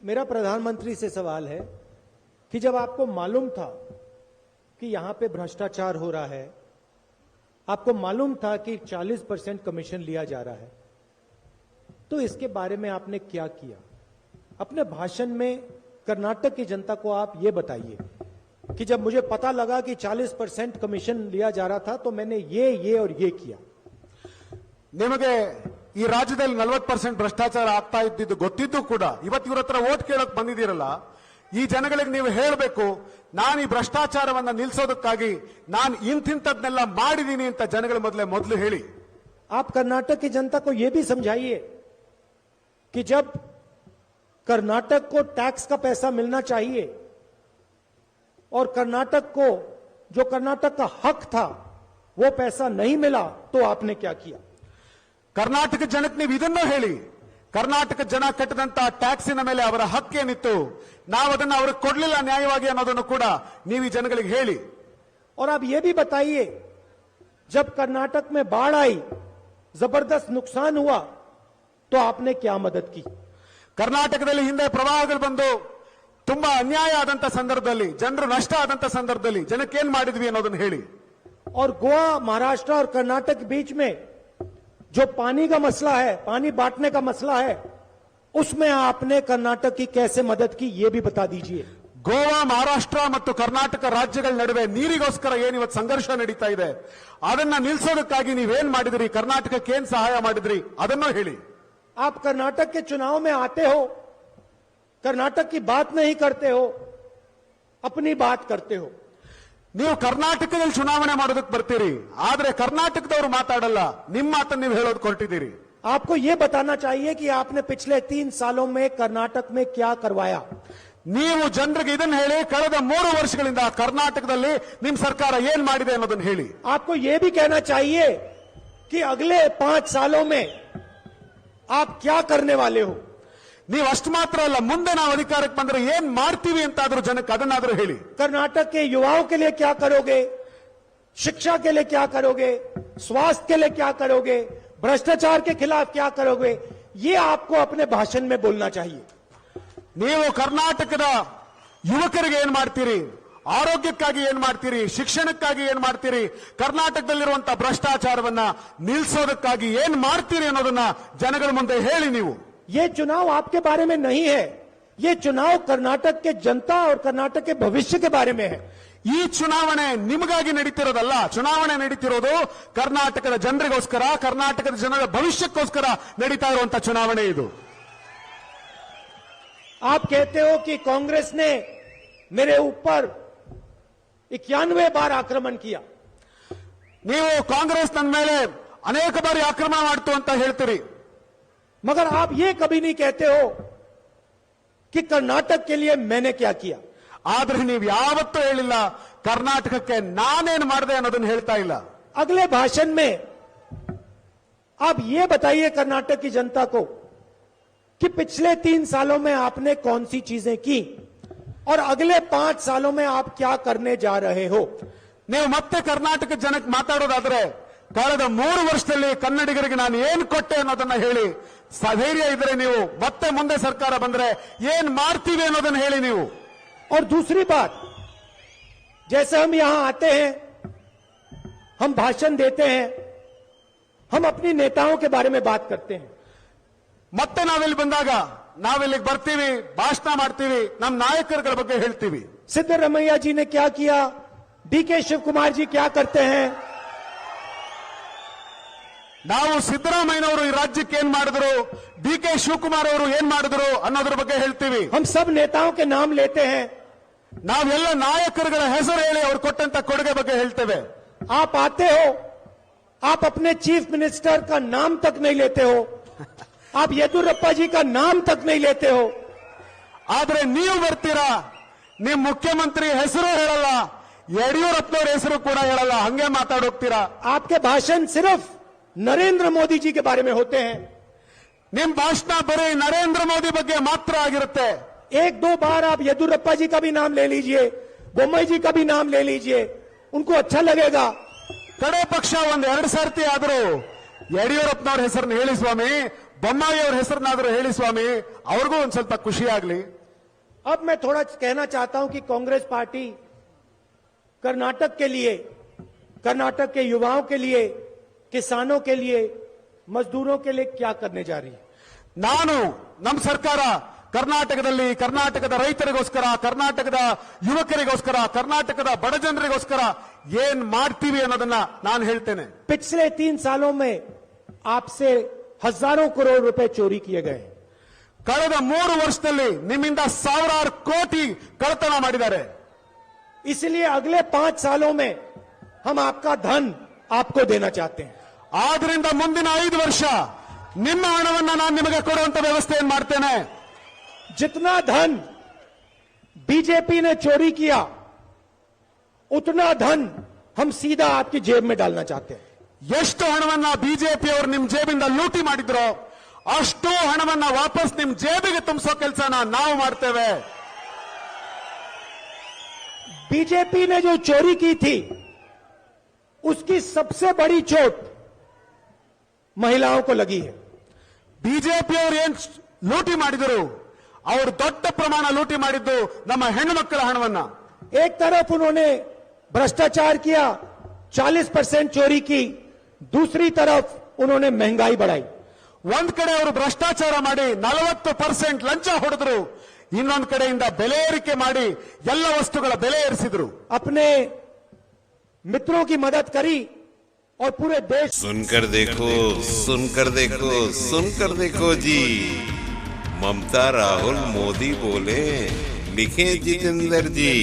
मेरा प्रधानमंत्री से सवाल है कि जब आपको मालूम था कि यहां पे भ्रष्टाचार हो रहा है, आपको मालूम था कि 40% कमीशन लिया जा रहा है, तो इसके बारे में आपने क्या किया? अपने भाषण में कर्नाटक की जनता को आप ये बताइए कि जब मुझे पता लगा कि 40% कमीशन लिया जा रहा था तो मैंने ये और ये किया। ನಿಮಗೆ ಈ ರಾಜ್ಯದಲ್ಲಿ 40% ಭ್ರಷ್ಟಾಚಾರ ಆಗ್ತಾ ಇದ್ದಿದ್ದು ಗೊತ್ತಿದ್ದು ಕೂಡ ಇವತ್ತು ಇವರ ಹತ್ರ ವೋಟ್ ಕೇಳಕ್ ಬಂದಿದ್ದೀರಲ್ಲ, ಈ ಜನಗಳಿಗೆ ನೀವು ಹೇಳಬೇಕು, ನಾನು ಈ ಭ್ರಷ್ಟಾಚಾರವನ್ನ ನಿಲ್ಲಿಸೋದಕ್ಕಾಗಿ ನಾನು ಇಂತಿಂತದ್ನೆಲ್ಲ ಮಾಡಿದೀನಿ ಅಂತ ಜನಗಳ ಮೊದಲು ಹೇಳಿ। आप कर्नाटक की जनता को यह भी समझाइए कि जब कर्नाटक को टैक्स का पैसा मिलना चाहिए और कर्नाटक को जो कर्नाटक का हक था वो पैसा नहीं मिला तो आपने क्या किया? ಕರ್ನಾಟಕ ಜನಕ್ಕೆ ನೀವು ಇದನ್ನು ಹೇಳಿ, ಕರ್ನಾಟಕ ಜನ ಕಟ್ಟಿದಂತ ಟ್ಯಾಕ್ಸಿನ ಮೇಲೆ ಅವರ ಹಕ್ಕೇನಿತ್ತು, ನಾವು ಅದನ್ನ ಅವ್ರಿಗೆ ಕೊಡ್ಲಿಲ್ಲ ನ್ಯಾಯವಾಗಿ ಅನ್ನೋದನ್ನು ಕೂಡ ನೀವು ಈ ಜನಗಳಿಗೆ ಹೇಳಿ। और आप ये भी बताइए, जब कर्नाटक में बाढ़ आई, जबरदस्त नुकसान हुआ, तो आपने क्या मदद की? ಕರ್ನಾಟಕದಲ್ಲಿ ಹಿಂದೆ ಪ್ರವಾಹಗಳು ಬಂದು ತುಂಬಾ ಅನ್ಯಾಯ ಆದಂತ ಸಂದರ್ಭದಲ್ಲಿ, ಜನರು ನಷ್ಟ ಆದಂತ ಸಂದರ್ಭದಲ್ಲಿ ಜನಕ್ಕೆ ಏನ್ ಮಾಡಿದ್ವಿ ಅನ್ನೋದನ್ನು ಹೇಳಿ। और गोवा, महाराष्ट्र और कर्नाटक के बीच में जो पानी का मसला है, पानी बांटने का मसला है, उसमें आपने कर्नाटक की कैसे मदद की, यह भी बता दीजिए। ಗೋವಾ, ಮಹಾರಾಷ್ಟ್ರ ಮತ್ತು ಕರ್ನಾಟಕ ರಾಜ್ಯಗಳ ನಡುವೆ ನೀರಿಗೋಸ್ಕರ ಏನ್ ಇವತ್ತು ಸಂಘರ್ಷ ನಡೀತಾ ಇದೆ, ಅದನ್ನ ನಿಲ್ಲಿಸೋದಕ್ಕಾಗಿ ನೀವೇನ್ ಮಾಡಿದ್ರಿ, ಕರ್ನಾಟಕಕ್ಕೆ ಏನ್ ಸಹಾಯ ಮಾಡಿದ್ರಿ ಅದನ್ನು ಹೇಳಿ। आप कर्नाटक के चुनाव में आते हो, कर्नाटक की बात नहीं करते हो, अपनी बात करते हो। ನೀವು ಕರ್ನಾಟಕದಲ್ಲಿ ಚುನಾವಣೆ ಮಾಡೋದಕ್ಕೆ ಬರ್ತೀರಿ, ಆದ್ರೆ ಕರ್ನಾಟಕದವರು ಮಾತಾಡಲ್ಲ, ನಿಮ್ಮ ಮಾತನ್ನು ನೀವು ಹೇಳೋದು ಹೊರಟಿದ್ದೀರಿ। आपको यह बताना चाहिए कि आपने पिछले 3 सालों में कर्नाटक में क्या करवाया। ನೀವು ಜನರಿಗೆ ಇದನ್ನ ಹೇಳಿ, ಕಳೆದ 3 ವರ್ಷಗಳಿಂದ ಕರ್ನಾಟಕದಲ್ಲಿ ನಿಮ್ಮ ಸರ್ಕಾರ ಏನ್ ಮಾಡಿದೆ ಅನ್ನೋದನ್ನ ಹೇಳಿ। आपको यह भी कहना चाहिए कि अगले 5 सालों में आप क्या करने वाले हो। ನೀವು ಅಷ್ಟು ಮಾತ್ರ ಅಲ್ಲ, ಮುಂದೆ ನಾವು ಅಧಿಕಾರಕ್ಕೆ ಬಂದ್ರೆ ಏನ್ ಮಾಡ್ತೀವಿ ಅಂತಾದ್ರೂ ಜನಕ್ಕೆ ಅದನ್ನಾದ್ರೂ ಹೇಳಿ। कर्नाटक के युवाओं के लिए क्या करोगे, शिक्षा के लिए क्या करोगे, स्वास्थ्य के लिए क्या करोगे, भ्रष्टाचार के खिलाफ क्या करोगे, ये आपको अपने भाषण में बोलना चाहिए। ನೀವು ಕರ್ನಾಟಕದ ಯುವಕರಿಗೆ ಏನ್ ಮಾಡ್ತೀರಿ, ಆರೋಗ್ಯಕ್ಕಾಗಿ ಏನ್ ಮಾಡ್ತೀರಿ, ಶಿಕ್ಷಣಕ್ಕಾಗಿ ಏನ್ ಮಾಡ್ತೀರಿ, ಕರ್ನಾಟಕದಲ್ಲಿರುವಂತಹ ಭ್ರಷ್ಟಾಚಾರವನ್ನ ನಿಲ್ಲಿಸೋದಕ್ಕಾಗಿ ಏನ್ ಮಾಡ್ತೀರಿ ಅನ್ನೋದನ್ನ ಜನಗಳ ಮುಂದೆ ಹೇಳಿ। ನೀವು ये चुनाव आपके बारे में नहीं है, ये चुनाव कर्नाटक के जनता और कर्नाटक के भविष्य के बारे में है। ಈ ಚುನಾವಣೆ ನಿಮಗಾಗಿ ನಡೀತಿರೋದಲ್ಲ, ಚುನಾವಣೆ ನಡೀತಿರೋದು ಕರ್ನಾಟಕದ ಜನರಿಗೋಸ್ಕರ, ಕರ್ನಾಟಕದ ಜನರ ಭವಿಷ್ಯಕ್ಕೋಸ್ಕರ ನಡೀತಾ ಇರುವಂತಹ ಚುನಾವಣೆ ಇದು। आप कहते हो कि कांग्रेस ने मेरे ऊपर 91 बार आक्रमण किया। ನೀವು ಕಾಂಗ್ರೆಸ್ ನನ್ನ ಮೇಲೆ ಅನೇಕ ಬಾರಿ ಆಕ್ರಮಣ ಮಾಡ್ತು ಅಂತ ಹೇಳ್ತೀರಿ, मगर आप ये कभी नहीं कहते हो कि कर्नाटक के लिए मैंने क्या किया। ಆದ್ರೆ ನೀವು ಯಾವತ್ತೂ ಹೇಳಿಲ್ಲ ಕರ್ನಾಟಕಕ್ಕೆ ನಾನೇನು ಮಾಡಿದೆ ಅನ್ನೋದನ್ನ ಹೇಳ್ತಾ ಇಲ್ಲ। अगले भाषण में आप ये बताइए कर्नाटक की जनता को कि पिछले 3 सालों में आपने कौन सी चीजें की और अगले 5 सालों में आप क्या करने जा रहे हो। ನೀವು ಮತ್ತೆ ಕರ್ನಾಟಕ ಜನಕ್ಕೆ ಮಾತಾಡೋದಾದ್ರೆ ಕಳೆದ 3 ವರ್ಷದಲ್ಲಿ ಕನ್ನಡಿಗರಿಗೆ ನಾನು ಏನ್ ಕೊಟ್ಟೆ ಅನ್ನೋದನ್ನ ಹೇಳಿ। ಧೈರ್ಯ ಇದ್ರೆ ನೀವು ಮತ್ತೆ ಮುಂದೆ ಸರ್ಕಾರ ಬಂದ್ರೆ ಏನ್ ಮಾಡ್ತೀವಿ ಅನ್ನೋದನ್ನ ಹೇಳಿ ನೀವು। और दूसरी बात, जैसे हम यहां आते हैं, हम भाषण देते हैं, हम अपनी नेताओं के बारे में बात करते हैं। ಮತ್ತೆ ನಾವಿಲ್ಲಿ ಬಂದಾಗ ನಾವಿಲ್ಲಿಗೆ ಬರ್ತೀವಿ, ಭಾಷಣ ಮಾಡ್ತೀವಿ, ನಮ್ಮ ನಾಯಕರುಗಳ ಬಗ್ಗೆ ಹೇಳ್ತೀವಿ। सिद्धरमैया जी ने क्या किया, डीके शिव कुमार जी क्या करते हैं। ನಾವು ಸಿದ್ದರಾಮಯ್ಯನವರು ಈ ರಾಜ್ಯಕ್ಕೆ ಏನ್ ಮಾಡಿದ್ರು, ಡಿ.ಕೆ. ಶಿವಕುಮಾರ್ ಅವರು ಏನ್ ಮಾಡಿದ್ರು ಅನ್ನೋದ್ರ ಬಗ್ಗೆ ಹೇಳ್ತೀವಿ। हम सब नेताओं के नाम लेते हैं, ನಾವೆಲ್ಲ ನಾಯಕರುಗಳ ಹೆಸರು ಹೇಳಿ ಅವ್ರು ಕೊಟ್ಟಂತ ಕೊಡುಗೆ ಬಗ್ಗೆ ಹೇಳ್ತೇವೆ। आप आते हो, आप अपने चीफ मिनिस्टर का नाम तक नहीं लेते हो, आप येदुरप्पा जी का नाम तक नहीं लेते हो। ಆದ್ರೆ ನೀವು ಬರ್ತೀರಾ, ನಿಮ್ ಮುಖ್ಯಮಂತ್ರಿ ಹೆಸರು ಹೇಳಲ್ಲ, ಯಡಿಯೂರಪ್ಪನವ್ರ ಹೆಸರು ಕೂಡ ಹೇಳಲ್ಲ, ಹಂಗೆ ಮಾತಾಡೋಗ್ತೀರಾ। आपके भाषण सिर्फ नरेंद्र मोदी जी के बारे में होते हैं। ನಿಮ್ ಭಾಷಣ ಬರೀ ನರೇಂದ್ರ ಮೋದಿ ಬಗ್ಗೆ ಮಾತ್ರ ಆಗಿರುತ್ತೆ। 1-2 बार आप येदुरप्पा जी का भी नाम ले लीजिए, बोम्मई जी का भी नाम ले लीजिए, उनको अच्छा लगेगा। ಕಡೆ ಪಕ್ಷ 1-2 ಸರ್ತಿ ಆದರೂ ಯಡಿಯೂರಪ್ಪನವ್ರ ಹೆಸರನ್ನು ಹೇಳಿ ಸ್ವಾಮಿ, ಬೊಮ್ಮಾಯಿ ಅವ್ರ ಹೆಸರನ್ನಾದ್ರೂ ಹೇಳಿ ಸ್ವಾಮಿ, ಅವ್ರಿಗೂ ಒಂದ್ ಸ್ವಲ್ಪ ಖುಷಿ ಆಗ್ಲಿ. अब मैं थोड़ा कहना चाहता हूं कि कांग्रेस पार्टी कर्नाटक के लिए, कर्नाटक के युवाओं के लिए, किसानों के लिए, मजदूरों के लिए क्या करने जा रही है. ನಾನು ನಮ್ಮ ಸರ್ಕಾರ ಕರ್ನಾಟಕದಲ್ಲಿ ಕರ್ನಾಟಕದ ರೈತರಿಗೋಸ್ಕರ, ಕರ್ನಾಟಕದ ಯುವಕರಿಗೋಸ್ಕರ, ಕರ್ನಾಟಕದ ಬಡ ಜನರಿಗೋಸ್ಕರ ಏನ್ ಮಾಡ್ತೀವಿ ಅನ್ನೋದನ್ನ ನಾನು ಹೇಳ್ತೇನೆ. पिछले 3 सालों में आपसे हजारों करोड़ रुपए चोरी किए गए. ಕಳೆದ 3 ವರ್ಷದಲ್ಲಿ ನಿಮ್ಮಿಂದ ಸಾವಿರಾರು ಕೋಟಿ ಕಳ್ಳತನ ಮಾಡಿದ್ದಾರೆ. इसलिए अगले 5 सालों में हम आपका धन आपको देना चाहते हैं. ಆದ್ರಿಂದ ಮುಂದಿನ 5 ವರ್ಷ ನಿಮ್ಮ ಹಣವನ್ನ ನಾನು ನಿಮಗೆ ಕೊಡುವಂತ ವ್ಯವಸ್ಥೆಯನ್ನು ಮಾಡ್ತೇನೆ. जितना धन बीजेपी ने चोरी किया, उतना धन हम सीधा आपकी जेब में डालना चाहते हैं. ಎಷ್ಟು ಹಣವನ್ನ ಬಿಜೆಪಿ ಅವರು ನಿಮ್ ಜೇಬಿಂದ ಲೂಟಿ ಮಾಡಿದ್ರೋ ಅಷ್ಟು ಹಣವನ್ನ ವಾಪಸ್ ನಿಮ್ ಜೇಬಿಗೆ ತುಂಬಿಸೋ ಕೆಲಸನ ನಾವು ಮಾಡ್ತೇವೆ. बीजेपी ने जो चोरी की थी, उसकी सबसे बड़ी चोट महिलाओं को लगी है. ಬಿಜೆಪಿ ಅವರು ಏನ್ ಲೂಟಿ ಮಾಡಿದರು, ಅವರು ದೊಡ್ಡ ಪ್ರಮಾಣ ಲೂಟಿ ಮಾಡಿದ್ದು ನಮ್ಮ ಹೆಣ್ಣು ಮಕ್ಕಳ ಹಣವನ್ನ. एक तरफ उन्होंने भ्रष्टाचार किया, 40% चोरी की, दूसरी तरफ उन्होंने महंगाई बढ़ाई. ಒಂದ್ ಕಡೆ ಅವರು ಭ್ರಷ್ಟಾಚಾರ ಮಾಡಿ 40% ಲಂಚ ಹೊಡೆದ್ರು, ಇನ್ನೊಂದ್ ಕಡೆಯಿಂದ ಬೆಲೆ ಏರಿಕೆ ಮಾಡಿ ಎಲ್ಲ ವಸ್ತುಗಳ ಬೆಲೆ ಏರಿಸಿದ್ರು. अपने मित्रों की मदद करी और पूरे देश. सुनकर देखो, सुनकर देखो, सुनकर देखो जी, ममता राहुल मोदी बोले, लिखे जितेंद्र जी.